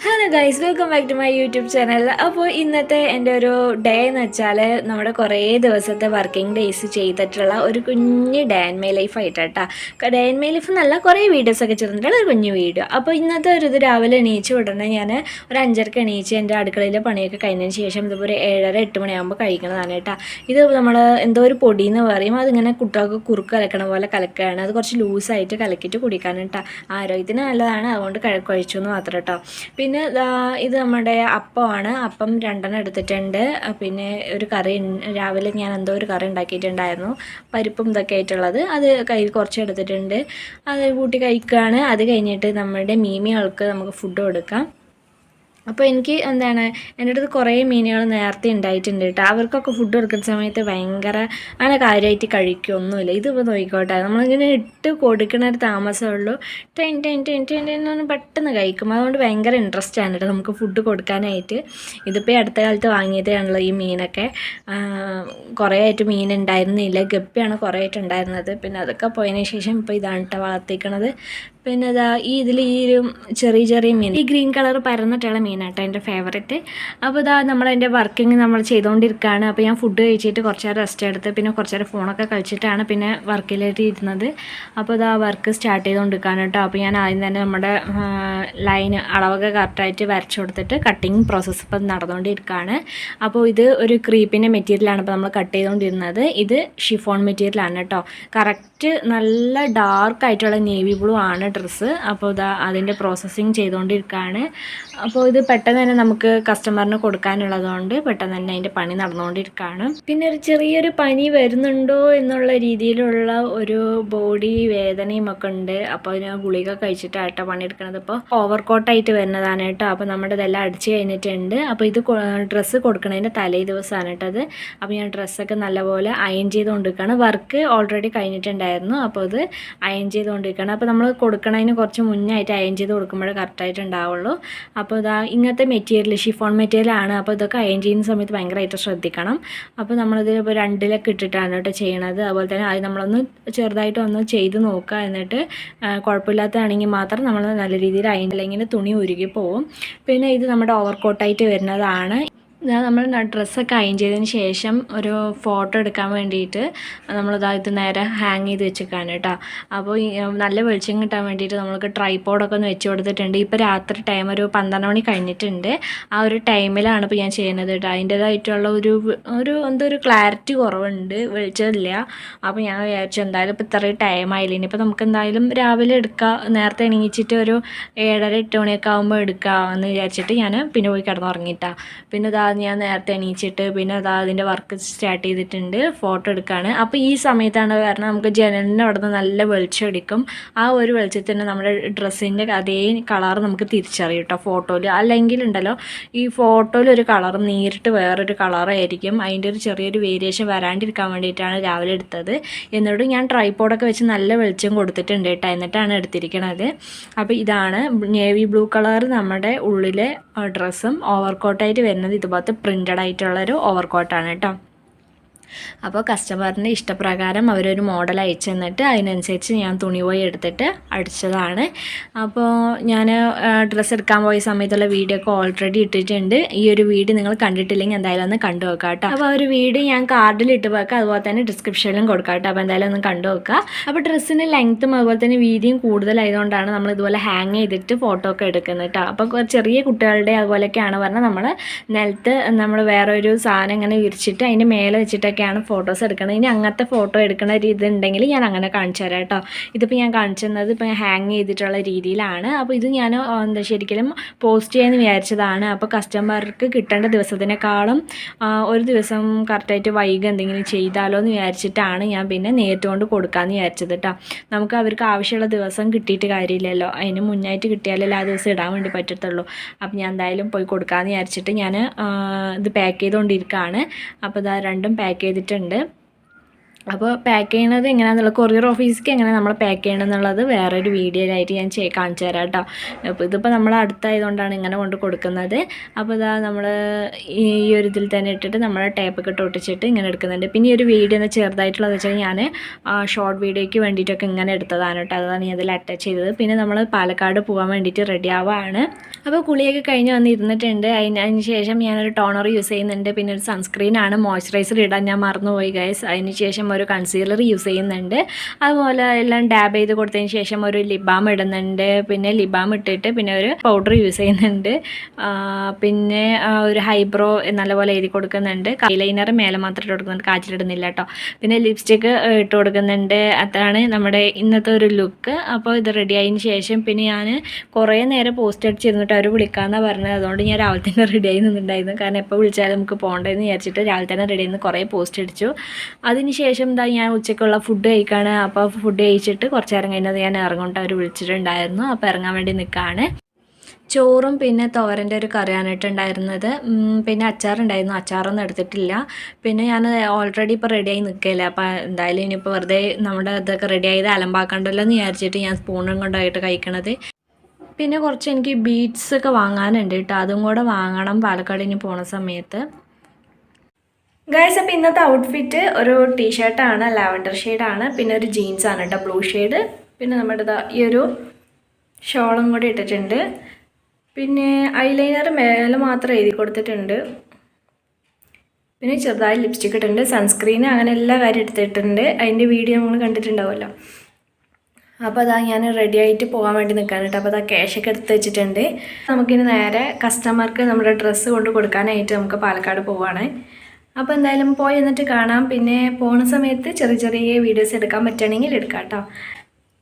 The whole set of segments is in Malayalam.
Hello guys, welcome back to my YouTube channel. അപ്പോൾ ഇന്നത്തെ എൻ്റെ ഒരു ഡേ എന്ന് വെച്ചാൽ നമ്മുടെ കുറേ ദിവസത്തെ വർക്കിംഗ് ഡേയ്സ് ചെയ്തിട്ടുള്ള ഒരു കുഞ്ഞ് ഡേ ആൻഡ് മൈ ലൈഫ് ആയിട്ടാ. ഡേ ആൻഡ് മൈ ലൈഫ് എന്നല്ല, കുറേ വീഡിയോസൊക്കെ ചെയ്തിട്ടുള്ള ഒരു കുഞ്ഞു വീഡിയോ. അപ്പോൾ ഇന്നത്തെ ഒരു ഇത് രാവിലെ എണീച്ച് ഉടനെ ഞാൻ ഒരു 5:30 എണീച്ച് എൻ്റെ അടുക്കളയിലെ പണിയൊക്കെ കഴിഞ്ഞതിന് ശേഷം ഇതുപോലെ 7:30-8 മണിയാകുമ്പോൾ കഴിക്കുന്നതാണ് കേട്ടോ. ഇത് നമ്മൾ എന്തോ ഒരു പൊടി എന്ന് പറയും, അതിങ്ങനെ കുട്ടികൾക്ക് കുറുക്ക് കലക്കണ പോലെ കലക്കുകയാണ്. അത് കുറച്ച് ലൂസായിട്ട് കലക്കിയിട്ട് കുടിക്കാൻ കേട്ടോ. ആരോഗ്യത്തിന് നല്ലതാണ്, അതുകൊണ്ട് കഴിച്ചു എന്ന് മാത്രം കേട്ടോ. പിന്നെ ഇത് നമ്മുടെ അപ്പമാണ്. അപ്പം 2 എടുത്തിട്ടുണ്ട്. പിന്നെ ഒരു കറി രാവിലെ ഞാൻ എന്തോ ഒരു കറി ഉണ്ടാക്കിയിട്ടുണ്ടായിരുന്നു, പരിപ്പും ഇതൊക്കെ ആയിട്ടുള്ളത്. അത് കയ്യിൽ കുറച്ച് എടുത്തിട്ടുണ്ട്, അത് കൂട്ടി കഴിക്കുകയാണ്. അത് കഴിഞ്ഞിട്ട് നമ്മുടെ മീമികൾക്ക് നമുക്ക് ഫുഡ് കൊടുക്കാം. അപ്പോൾ എനിക്ക് എന്താണ്, എൻ്റെ അടുത്ത് കുറേ മീനുകൾ നേരത്തെ ഉണ്ടായിട്ടുണ്ട് കേട്ടോ. അവർക്കൊക്കെ ഫുഡ് കൊടുക്കുന്ന സമയത്ത് ഭയങ്കര അങ്ങനെ കാര്യമായിട്ട് കഴിക്കുകയൊന്നുമില്ല. ഇതിപ്പോൾ നോക്കിക്കോട്ടെ, നമ്മളിങ്ങനെ ഇട്ട് കൊടുക്കുന്ന ഒരു താമസമുള്ളൂ, എന്നൊന്ന് പെട്ടെന്ന് കഴിക്കും. അതുകൊണ്ട് ഭയങ്കര ഇൻട്രസ്റ്റ് ആണ് കേട്ടോ നമുക്ക് ഫുഡ് കൊടുക്കാനായിട്ട്. ഇതിപ്പോൾ അടുത്ത കാലത്ത് വാങ്ങിയതാണല്ലോ ഈ മീനൊക്കെ. കുറേ ആയിട്ട് മീൻ ഉണ്ടായിരുന്നില്ല, ഗപ്പിയാണ് കുറേ ആയിട്ട് ഉണ്ടായിരുന്നത്. പിന്നെ അതൊക്കെ പോയതിന് ശേഷം ഇപ്പോൾ ഇതാണ് കേട്ടോ വളർത്തിക്കണത്. പിന്നെ ഇതിൽ ഈ ഒരു ചെറിയ മീൻ, ഈ ഗ്രീൻ കളർ പരന്നിട്ടുള്ള മീനാട്ടോ എൻ്റെ ഫേവറേറ്റ്. അപ്പോൾ നമ്മളതിൻ്റെ വർക്കിംഗ് നമ്മൾ ചെയ്തുകൊണ്ടിരിക്കുകയാണ്. അപ്പോൾ ഞാൻ ഫുഡ് കഴിച്ചിട്ട് കുറച്ച് നേരം റെസ്റ്റ് എടുത്ത് പിന്നെ കുറച്ച് നേരം ഫോണൊക്കെ കളിച്ചിട്ടാണ് പിന്നെ വർക്കിലേക്ക് ഇരുന്നത്. അപ്പോൾ വർക്ക് സ്റ്റാർട്ട് ചെയ്തുകൊണ്ടിരിക്കുകയാണ് കേട്ടോ. അപ്പോൾ ഞാൻ ആദ്യം തന്നെ നമ്മുടെ ലൈൻ അളവൊക്കെ കറക്റ്റായിട്ട് വരച്ചു കൊടുത്തിട്ട് കട്ടിങ് പ്രോസസ്സ് ഇപ്പം നടന്നുകൊണ്ടിരിക്കുകയാണ്. അപ്പോൾ ഇത് ഒരു ക്രീപ്പിൻ്റെ മെറ്റീരിയലാണ് ഇപ്പോൾ നമ്മൾ കട്ട് ചെയ്തുകൊണ്ടിരുന്നത്. ഇത് ഷിഫോൺ മെറ്റീരിയലാണ് കേട്ടോ. കറക്റ്റ് നല്ല ഡാർക്കായിട്ടുള്ള നേവി ബ്ലൂ ആണ് ഡ്രസ്സ്. അപ്പോൾ അതിൻ്റെ പ്രോസസ്സിങ് ചെയ്തുകൊണ്ടിരിക്കുകയാണ്. അപ്പോൾ ഇത് പെട്ടെന്ന് തന്നെ നമുക്ക് കസ്റ്റമറിന് കൊടുക്കാനുള്ളതുകൊണ്ട് പെട്ടെന്ന് തന്നെ അതിൻ്റെ പണി നടന്നുകൊണ്ടിരിക്കുകയാണ്. പിന്നെ ഒരു ചെറിയൊരു പനി വരുന്നുണ്ടോ എന്നുള്ള രീതിയിലുള്ള ഒരു ബോഡി വേദനയും ഒക്കെ ഉണ്ട്. അപ്പോൾ ഞാൻ ഗുളിക കഴിച്ചിട്ടാട്ടോ പണിയെടുക്കുന്നത്. ഇപ്പോൾ ഓവർകോട്ടായിട്ട് വരുന്നതാണ് കേട്ടോ. അപ്പോൾ നമ്മുടെ ഇതെല്ലാം അടിച്ച് കഴിഞ്ഞിട്ടുണ്ട്. അപ്പോൾ ഇത് ഡ്രസ്സ് കൊടുക്കുന്നതിൻ്റെ തലേ ദിവസമാണ് കേട്ടത്. അപ്പോൾ ഞാൻ ഡ്രസ്സൊക്കെ നല്ലപോലെ അയൺ ചെയ്തുകൊണ്ടിരിക്കുകയാണ്. വർക്ക് ഓൾറെഡി കഴിഞ്ഞിട്ടുണ്ടായിരുന്നു, അപ്പോൾ ഇത് അയൺ ചെയ്തുകൊണ്ടിരിക്കുകയാണ്. അപ്പോൾ നമ്മൾ കൊടുക്കണതിന് കുറച്ച് മുന്നായിട്ട് അയൺ ചെയ്ത് കൊടുക്കുമ്പോഴേ കറക്റ്റായിട്ട് ഉണ്ടാവുള്ളൂ. അപ്പോൾ ഇങ്ങനത്തെ മെറ്റീരിയൽ ഷിഫോൺ മെറ്റീരിയലാണ്. അപ്പോൾ ഇതൊക്കെ അയൺ ചെയ്യുന്ന സമയത്ത് ഭയങ്കരമായിട്ട് ശ്രദ്ധിക്കണം. അപ്പോൾ നമ്മളിത് ഇപ്പോൾ 2-ലൊക്കെ ഇട്ടിട്ടാണ് കേട്ടോ ചെയ്യണത്. അതുപോലെ തന്നെ അത് നമ്മളൊന്ന് ചെറുതായിട്ടൊന്ന് ചെയ്ത് നോക്കുക. എന്നിട്ട് കുഴപ്പമില്ലാത്തതാണെങ്കിൽ മാത്രം നമ്മൾ നല്ല രീതിയിൽ അയൺ, അല്ലെങ്കിൽ തുണി ഉരുകി പോവും. പിന്നെ ഇത് നമ്മുടെ ഓവർകോട്ടായിട്ട് വരുന്നതാണ്. നമ്മൾ ഡ്രസ്സൊക്കെ അയൺ ചെയ്തതിന് ശേഷം ഒരു ഫോട്ടോ എടുക്കാൻ വേണ്ടിയിട്ട് ഇത് നേരെ ഹാങ് ചെയ്ത് വെച്ചേക്കാണ് കേട്ടോ. അപ്പോൾ നല്ല വെളിച്ചം കിട്ടാൻ വേണ്ടിയിട്ട് നമ്മൾക്ക് ട്രൈപോഡൊക്കെ ഒന്ന് വെച്ച് കൊടുത്തിട്ടുണ്ട്. ഇപ്പോൾ രാത്രി ടൈം ഒരു 12 മണി കഴിഞ്ഞിട്ടുണ്ട്. ആ ഒരു ടൈമിലാണ് ഇപ്പോൾ ഞാൻ ചെയ്യുന്നത് കേട്ടോ. അതിൻ്റേതായിട്ടുള്ള ഒരു ക്ലാരിറ്റി കുറവുണ്ട്, വെളിച്ചമില്ല. അപ്പോൾ ഞാൻ വിചാരിച്ചു എന്തായാലും ഇപ്പോൾ ഇത്രയും ടൈമായില്ല, ഇനിയിപ്പോൾ നമുക്ക് എന്തായാലും രാവിലെ എടുക്കാം, നേരത്തെ എണീച്ചിട്ട് ഒരു 7:30-8 മണിയൊക്കെ ആകുമ്പോൾ എടുക്കാമെന്ന് വിചാരിച്ചിട്ട് ഞാൻ പിന്നെ പോയി കിടന്നുറങ്ങിയിട്ടാണ്. പിന്നെ ഞാൻ നേരത്തെ എണീച്ചിട്ട് പിന്നെ അതിൻ്റെ വർക്ക് സ്റ്റാർട്ട് ചെയ്തിട്ടുണ്ട്, ഫോട്ടോ എടുക്കുകയാണ്. അപ്പോൾ ഈ സമയത്താണ് കാരണം നമുക്ക് ജനലിൻ്റെ അവിടെ നിന്ന് നല്ല വെളിച്ചം അടിക്കും. ആ ഒരു വെളിച്ചത്തിന് നമ്മുടെ ഡ്രസ്സിൻ്റെ അതേ കളർ നമുക്ക് തിരിച്ചറിയും കേട്ടോ ഫോട്ടോയിൽ. അല്ലെങ്കിൽ ഉണ്ടല്ലോ, ഈ ഫോട്ടോയിൽ ഒരു കളർ നേരിട്ട് വേറൊരു കളറായിരിക്കും. അതിൻ്റെ ഒരു ചെറിയൊരു വേരിയേഷൻ വരാണ്ടിരിക്കാൻ വേണ്ടിയിട്ടാണ് രാവിലെ എടുത്തത്. എന്നിട്ട് ഞാൻ ട്രൈപോഡൊക്കെ വെച്ച് നല്ല വെളിച്ചം കൊടുത്തിട്ടുണ്ട് കേട്ടോ, എന്നിട്ടാണ് എടുത്തിരിക്കണത്. അപ്പോൾ ഇതാണ് നേവി ബ്ലൂ കളർ നമ്മുടെ ഉള്ളിലെ ഡ്രസ്സും ഓവർകോട്ടായിട്ട് വരുന്നത് ഇതുപോലത്തെ പ്രിൻ്റഡ് ആയിട്ടുള്ളൊരു ഓവർകോട്ടാണ് കേട്ടോ. അപ്പോൾ കസ്റ്റമറിൻ്റെ ഇഷ്ടപ്രകാരം അവരൊരു മോഡൽ അയച്ചു തന്നിട്ട് അതിനനുസരിച്ച് ഞാൻ തുണി പോയി എടുത്തിട്ട് അടിച്ചതാണ്. അപ്പോൾ ഞാൻ ഡ്രസ്സ് എടുക്കാൻ പോയ സമയത്തുള്ള വീഡിയോ ഒക്കെ ഓൾറെഡി ഇട്ടിട്ടുണ്ട്. ഈ ഒരു വീഡിയോ നിങ്ങൾ കണ്ടിട്ടില്ലെങ്കിൽ എന്തായാലും ഒന്ന് കണ്ടു നോക്കുക കേട്ടോ. അപ്പോൾ ഒരു വീഡിയോ ഞാൻ കാർഡിൽ ഇട്ട് വെക്കാം, അതുപോലെ തന്നെ ഡിസ്ക്രിപ്ഷനിലും കൊടുക്കാം കേട്ടോ. അപ്പോൾ എന്തായാലും ഒന്ന് കണ്ടു നോക്കുക. അപ്പോൾ ഡ്രസ്സിന് ലെങ്ത്തും അതുപോലെ തന്നെ വീതിയും കൂടുതലായതുകൊണ്ടാണ് നമ്മൾ ഇതുപോലെ ഹാങ് ചെയ്തിട്ട് ഫോട്ടോ ഒക്കെ എടുക്കുന്നത് കേട്ടോ. അപ്പോൾ ചെറിയ കുട്ടികളുടെ അതുപോലെയൊക്കെയാണ് പറഞ്ഞാൽ നമ്മൾ നിലത്ത് നമ്മൾ വേറെ ഒരു സാധനം ഇങ്ങനെ വിരിച്ചിട്ട് അതിൻ്റെ മേലെ വെച്ചിട്ടൊക്കെ ഫോട്ടോസ് എടുക്കണം. ഇനി അങ്ങനത്തെ ഫോട്ടോ എടുക്കുന്ന രീതി ഉണ്ടെങ്കിൽ ഞാൻ അങ്ങനെ കാണിച്ചു തരാം കേട്ടോ. ഇതിപ്പോൾ ഞാൻ കാണിച്ചു തന്നത് ഇപ്പോൾ ഹാങ് ചെയ്തിട്ടുള്ള രീതിയിലാണ്. അപ്പോൾ ഇത് ഞാൻ ശരിക്കും പോസ്റ്റ് ചെയ്യാമെന്ന് വിചാരിച്ചതാണ്. അപ്പോൾ കസ്റ്റമർക്ക് കിട്ടേണ്ട ദിവസത്തിനേക്കാളും ഒരു ദിവസം കറക്റ്റായിട്ട് വൈകി എന്തെങ്കിലും ചെയ്താലോ എന്ന് വിചാരിച്ചിട്ടാണ് ഞാൻ പിന്നെ നേരിട്ട് കൊണ്ട് കൊടുക്കാമെന്ന് വിചാരിച്ചത് കേട്ടോ. നമുക്ക് അവർക്ക് ആവശ്യമുള്ള ദിവസം കിട്ടിയിട്ട് കാര്യമില്ലല്ലോ, അതിന് മുന്നായിട്ട് കിട്ടിയാലല്ലേ ആ ദിവസം ഇടാൻ വേണ്ടി പറ്റത്തുള്ളൂ. അപ്പോൾ ഞാൻ എന്തായാലും പോയി കൊടുക്കാമെന്ന് വിചാരിച്ചിട്ട് ഞാൻ ഇത് പാക്ക് ചെയ്തുകൊണ്ടിരിക്കുകയാണ്. അപ്പോൾ രണ്ടും പാക്ക് ചെയ്തിട്ടുണ്ട്. അപ്പോൾ പാക്ക് ചെയ്യണത് എങ്ങനെയാണെന്നുള്ളത് കൊറിയർ ഓഫീസിലേക്ക് എങ്ങനെ നമ്മൾ പാക്ക് ചെയ്യണം എന്നുള്ളത് വേറൊരു വീഡിയോയിലായിട്ട് ഞാൻ കാണിച്ചു തരാം കേട്ടോ. അപ്പോൾ ഇതിപ്പോൾ നമ്മൾ അടുത്തായതുകൊണ്ടാണ് ഇങ്ങനെ കൊണ്ട് കൊടുക്കുന്നത്. അപ്പോൾ ഇതാ നമ്മൾ ഈ ഒരു ഇതിൽ തന്നെ ഇട്ടിട്ട് നമ്മൾ ടേപ്പൊക്കെ ഇട്ട് ഒട്ടിച്ചിട്ട് ഇങ്ങനെ എടുക്കുന്നുണ്ട്. പിന്നെ ഈ ഒരു വീഡിയോ എന്ന് ചെറുതായിട്ടുള്ളത് വെച്ചാൽ ഞാൻ ഷോർട്ട് വീഡിയോയ്ക്ക് വേണ്ടിയിട്ടൊക്കെ ഇങ്ങനെ എടുത്തതാണ് കേട്ടോ. അതാണ് ഞാൻ അതിൽ അറ്റാച്ച് ചെയ്തത്. പിന്നെ നമ്മൾ പാലക്കാട് പോകാൻ വേണ്ടിയിട്ട് റെഡി ആവുകയാണ്. അപ്പോൾ കുളിയൊക്കെ കഴിഞ്ഞ് വന്നിരുന്നിട്ടുണ്ട്. അതിന് ശേഷം ഞാനൊരു ടോണർ യൂസ് ചെയ്യുന്നുണ്ട്. പിന്നെ ഒരു സൺസ്ക്രീനാണ്, മോയ്സ്ചറൈസർ ഇടാൻ ഞാൻ മറന്നുപോയി ഗൈസ്. അതിന് ശേഷം ഒരു കൺസീലർ യൂസ് ചെയ്യുന്നുണ്ട്. അതുപോലെ എല്ലാം ഡാബ് ചെയ്ത് കൊടുത്തതിന് ശേഷം ഒരു ലിപ് ബാം ഇടുന്നുണ്ട്. പിന്നെ ലിപ് ബാം ഇട്ടിട്ട് പിന്നെ ഒരു പൗഡർ യൂസ് ചെയ്യുന്നുണ്ട്. പിന്നെ ഒരു ഹൈബ്രോ നല്ലപോലെ എഴുതി കൊടുക്കുന്നുണ്ട്. ഐലൈനർ മേലെ മാത്രം ഇട്ട് കൊടുക്കുന്നുണ്ട്, കാച്ചിലിടുന്നില്ല കേട്ടോ. പിന്നെ ലിപ്സ്റ്റിക്ക് ഇട്ട് കൊടുക്കുന്നുണ്ട്. അതാണ് നമ്മുടെ ഇന്നത്തെ ഒരു ലുക്ക്. അപ്പോൾ ഇത് റെഡി ആയതിന് ശേഷം പിന്നെ ഞാൻ കുറേ നേരം പോസ്റ്റ് അടിച്ചിരുന്നിട്ട് അവർ വിളിക്കാമെന്നാണ് പറഞ്ഞത്. അതുകൊണ്ട് ഞാൻ രാവിലെ തന്നെ റെഡി ആയി നിന്നിട്ടുണ്ടായിരുന്നു. കാരണം എപ്പോൾ വിളിച്ചാലും നമുക്ക് പോകേണ്ടതെന്ന് വിചാരിച്ചിട്ട് രാവിലെ തന്നെ റെഡി ആയി കുറേ പോസ്റ്റ് അടിച്ചു. അതിന് ശേഷം എന്താ ഞാൻ ഉച്ചയ്ക്കുള്ള ഫുഡ് കഴിക്കുകയാണ്. അപ്പോൾ ഫുഡ് കഴിച്ചിട്ട് കുറച്ച് നേരം കഴിഞ്ഞത് ഞാൻ ഇറങ്ങോട്ട് അവർ വിളിച്ചിട്ടുണ്ടായിരുന്നു. അപ്പോൾ ഇറങ്ങാൻ വേണ്ടി നിൽക്കുകയാണ്. ചോറും പിന്നെ തോരൻ്റെ ഒരു കറിയാണ് ഇട്ടുണ്ടായിരുന്നത്. പിന്നെ അച്ചാറുണ്ടായിരുന്നു, അച്ചാറൊന്നും എടുത്തിട്ടില്ല. പിന്നെ ഞാൻ ഓൾറെഡി ഇപ്പോൾ റെഡിയായി നിൽക്കില്ല. അപ്പോൾ എന്തായാലും ഇനിയിപ്പോൾ വെറുതെ നമ്മുടെ ഇതൊക്കെ റെഡി ആയത് അലമ്പാക്കണ്ടല്ലോ എന്ന് വിചാരിച്ചിട്ട് ഞാൻ സ്പൂണും കൊണ്ടായിട്ട് കഴിക്കണത്. പിന്നെ കുറച്ച് എനിക്ക് ബീഡ്സ് ഒക്കെ വാങ്ങാനുണ്ട് കേട്ടോ. അതും കൂടെ വാങ്ങണം പാലക്കാട് ഇനി പോണ സമയത്ത്. ഗൈസ്, അപ്പോൾ ഇന്നത്തെ ഔട്ട്ഫിറ്റ് ഒരു ടീഷർട്ടാണ്, ലാവൻഡർ ഷെയ്ഡാണ്. പിന്നെ ഒരു ജീൻസാണ് കേട്ടോ, ബ്ലൂ ഷെയ്ഡ്. പിന്നെ നമ്മുടെ ഈ ഒരു ഷോളും കൂടി ഇട്ടിട്ടുണ്ട്. പിന്നെ ഐലൈനർ മേലെ മാത്രം എഴുതി കൊടുത്തിട്ടുണ്ട്. പിന്നെ ചെറുതായി ലിപ്സ്റ്റിക് ഇട്ടിട്ടുണ്ട്. സൺസ്ക്രീൻ അങ്ങനെ എല്ലാ കാര്യം എടുത്തിട്ടുണ്ട്. അതിൻ്റെ വീഡിയോ നമ്മൾ കണ്ടിട്ടുണ്ടാവുമല്ലോ. അപ്പോൾ അതാ ഞാൻ റെഡി ആയിട്ട് പോകാൻ വേണ്ടി നിൽക്കാൻ കേട്ടോ. അപ്പോൾ അതാ ക്യാഷൊക്കെ എടുത്ത് വെച്ചിട്ടുണ്ട്. നമുക്കിനി നേരെ കസ്റ്റമർക്ക് നമ്മുടെ ഡ്രസ്സ് കൊണ്ട് കൊടുക്കാനായിട്ട് നമുക്ക് പാലക്കാട് പോവുകയാണ്. അപ്പോൾ എന്തായാലും പോയി എന്നിട്ട് കാണാം. പിന്നെ പോണ സമയത്ത് ചെറിയ ചെറിയ വീഡിയോസ് എടുക്കാൻ പറ്റുകയാണെങ്കിൽ എടുക്കാം കേട്ടോ.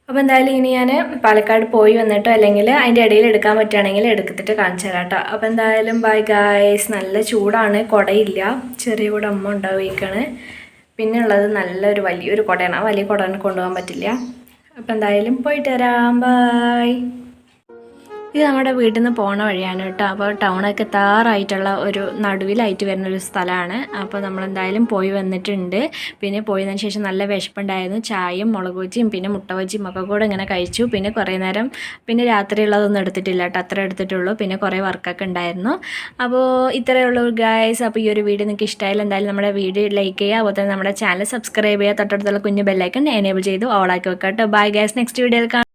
അപ്പോൾ എന്തായാലും ഇനി ഞാൻ പാലക്കാട് പോയി വന്നിട്ടോ അല്ലെങ്കിൽ അതിൻ്റെ ഇടയിൽ എടുക്കാൻ പറ്റുകയാണെങ്കിൽ എടുത്തിട്ട് കാണിച്ചു തരാം കേട്ടോ. അപ്പോൾ എന്തായാലും ബൈ ഗായ്സ്. നല്ല ചൂടാണ്, കുടയില്ല, ചെറിയ കുട അമ്മ ഉണ്ടാവുകയാണ്. പിന്നെ ഉള്ളത് നല്ലൊരു വലിയൊരു കുടയാണ്. ആ വലിയ കുട കൊണ്ടുപോകാൻ പറ്റില്ല. അപ്പോൾ എന്തായാലും പോയിട്ട് വരാം. ബൈ. ഇത് നമ്മുടെ വീട്ടിൽ നിന്ന് പോണ വഴിയാണ് കേട്ടോ. അപ്പോൾ ടൗണൊക്കെ എത്താറായിട്ടുള്ള ഒരു നടുവിലായിട്ട് വരുന്നൊരു സ്ഥലമാണ്. അപ്പോൾ നമ്മളെന്തായാലും പോയി വന്നിട്ടുണ്ട്. പിന്നെ പോയതിന് ശേഷം നല്ല വിശപ്പുണ്ടായിരുന്നു. ചായയും മുളക് ബജിയും പിന്നെ മുട്ട ബജിയും ഒക്കെ കൂടെ ഇങ്ങനെ കഴിച്ചു. പിന്നെ കുറേ നേരം പിന്നെ രാത്രിയുള്ളതൊന്നും എടുത്തിട്ടില്ല കേട്ടോ, അത്ര എടുത്തിട്ടുള്ളൂ. പിന്നെ കുറേ വർക്കൊക്കെ ഉണ്ടായിരുന്നു. അപ്പോൾ ഇത്രയേ ഉള്ളൂ ഗൈസ്. അപ്പോൾ ഈ ഒരു വീഡിയോ നിങ്ങൾക്ക് ഇഷ്ടമായാലും എന്തായാലും നമ്മുടെ വീഡിയോ ലൈക്ക് ചെയ്യുക. അതുപോലെ തന്നെ നമ്മുടെ ചാനൽ സബ്സ്ക്രൈബ് ചെയ്യുക. തൊട്ടടുത്തുള്ള കുഞ്ഞു ബെല്ലൈക്കൺ എനേബിൾ ചെയ്ത് ഓളാക്കി വെക്കാം കേട്ടോ. Bye guys. നെക്സ്റ്റ് വീഡിയോയിൽ കാണാം.